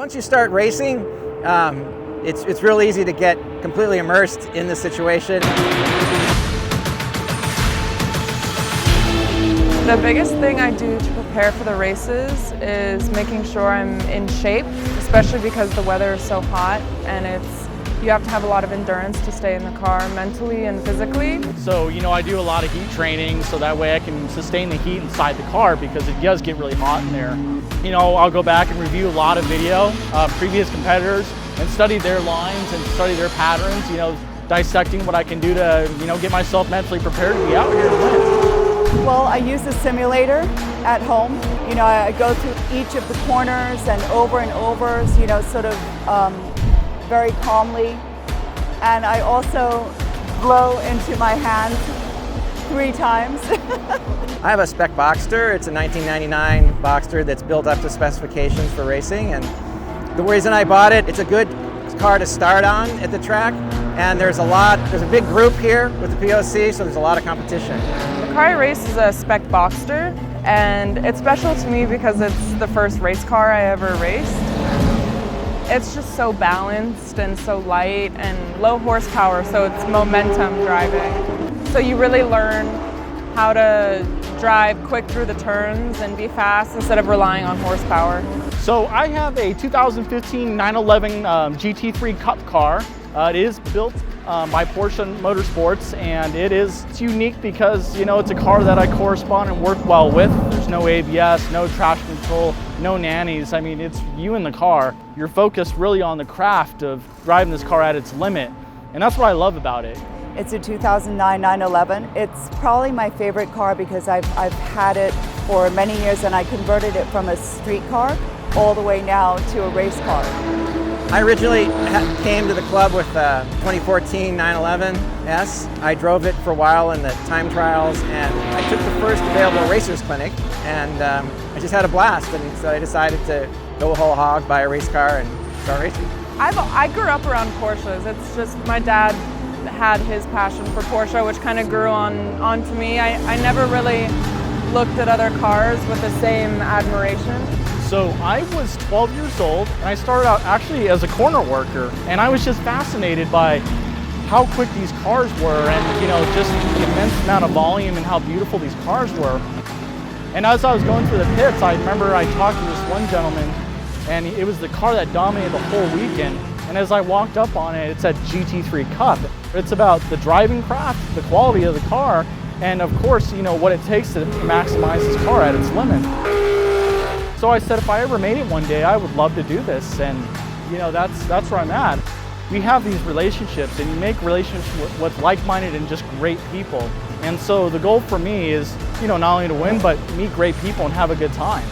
once you start racing, it's real easy to get completely immersed in the situation. The biggest thing I do to prepare for the races is making sure I'm in shape, especially because the weather is so hot and you have to have a lot of endurance to stay in the car mentally and physically. So, I do a lot of heat training so that way I can sustain the heat inside the car because it does get really hot in there. I'll go back and review a lot of video of previous competitors and study their lines and study their patterns, dissecting what I can do to, get myself mentally prepared to be out here to win. Well, I use a simulator at home. I go through each of the corners and over, sort of very calmly. And I also blow into my hands 3 times. I have a spec Boxster. It's a 1999 Boxster that's built up to specifications for racing. And the reason I bought it, it's a good car to start on at the track. And there's a big group here with the POC, so there's a lot of competition. The car I race is a spec Boxster, and it's special to me because it's the first race car I ever raced. It's just so balanced and so light and low horsepower, so it's momentum driving. So you really learn how to drive quick through the turns and be fast instead of relying on horsepower. So I have a 2015 911 GT3 Cup car. It is built by Porsche Motorsports, and it's unique because it's a car that I correspond and work well with. There's no ABS, no traction control, no nannies. I mean, it's you in the car. You're focused really on the craft of driving this car at its limit, and that's what I love about it. It's a 2009 911. It's probably my favorite car because I've had it for many years, and I converted it from a street car all the way now to a race car. I originally came to the club with a 2014 911S. I drove it for a while in the time trials, and I took the first available racers clinic, and I just had a blast, and so I decided to go whole hog, buy a race car, and start racing. I grew up around Porsches. It's just my dad had his passion for Porsche, which kind of grew onto me. I never really looked at other cars with the same admiration. So I was 12 years old, and I started out actually as a corner worker, and I was just fascinated by how quick these cars were and just the immense amount of volume and how beautiful these cars were. And as I was going through the pits, I remember I talked to this one gentleman, and it was the car that dominated the whole weekend. And as I walked up on it, it said GT3 Cup. It's about the driving craft, the quality of the car, and of course, what it takes to maximize this car at its limit. So I said, if I ever made it one day, I would love to do this, and that's where I'm at. We have these relationships, and you make relationships with like-minded and just great people. And so the goal for me is, not only to win, but meet great people and have a good time.